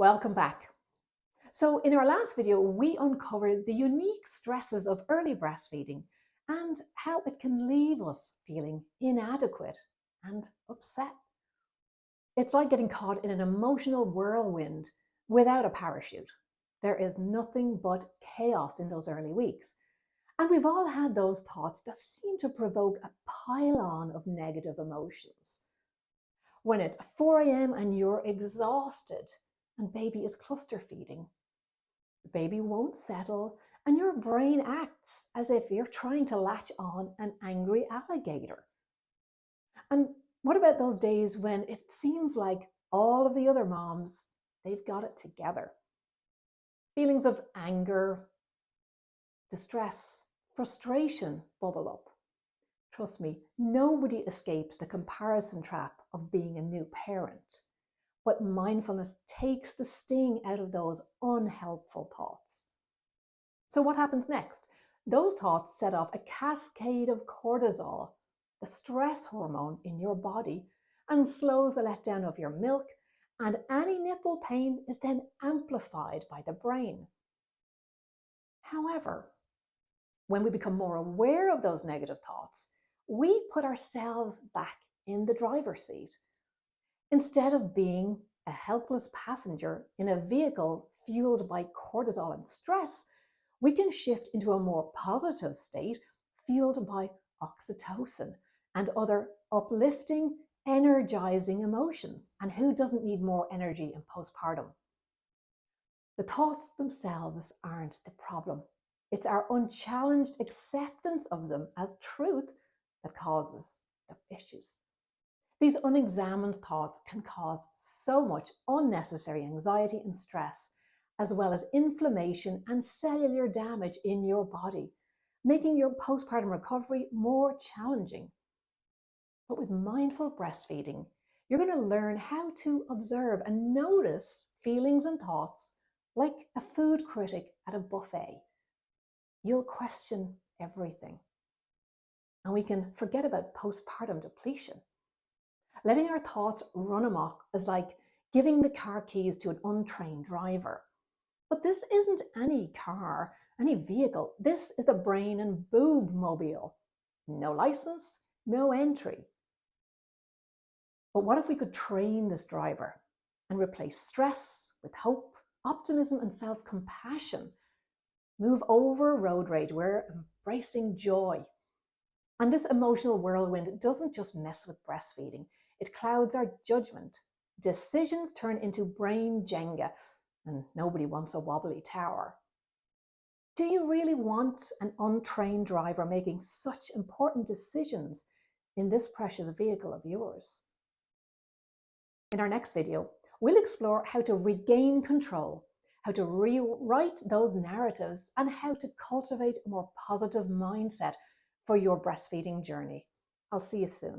Welcome back. So in our last video, we uncovered the unique stresses of early breastfeeding and how it can leave us feeling inadequate and upset. It's like getting caught in an emotional whirlwind without a parachute. There is nothing but chaos in those early weeks. And we've all had those thoughts that seem to provoke a pile-on of negative emotions. When it's 4 a.m. and you're exhausted and baby is cluster feeding, the baby won't settle and your brain acts as if you're trying to latch on an angry alligator. And what about those days when it seems like all of the other moms, they've got it together? Feelings of anger, distress, frustration bubble up. Trust me, nobody escapes the comparison trap of being a new parent. But mindfulness takes the sting out of those unhelpful thoughts. So what happens next? Those thoughts set off a cascade of cortisol, the stress hormone in your body, and slows the letdown of your milk, and any nipple pain is then amplified by the brain. However, when we become more aware of those negative thoughts, we put ourselves back in the driver's seat. Instead of being a helpless passenger in a vehicle fueled by cortisol and stress, we can shift into a more positive state fueled by oxytocin and other uplifting, energizing emotions. And who doesn't need more energy in postpartum? The thoughts themselves aren't the problem. It's our unchallenged acceptance of them as truth that causes the issues. These unexamined thoughts can cause so much unnecessary anxiety and stress, as well as inflammation and cellular damage in your body, making your postpartum recovery more challenging. But with mindful breastfeeding, you're going to learn how to observe and notice feelings and thoughts like a food critic at a buffet. You'll question everything. And we can forget about postpartum depletion. Letting our thoughts run amok is like giving the car keys to an untrained driver. But this isn't any car, any vehicle. This is the brain and boob mobile. No license, no entry. But what if we could train this driver and replace stress with hope, optimism, and self-compassion? Move over road rage. We're embracing joy. And this emotional whirlwind doesn't just mess with breastfeeding. It clouds our judgment. Decisions turn into brain Jenga, and nobody wants a wobbly tower. Do you really want an untrained driver making such important decisions in this precious vehicle of yours? In our next video, we'll explore how to regain control, how to rewrite those narratives, and how to cultivate a more positive mindset for your breastfeeding journey. I'll see you soon.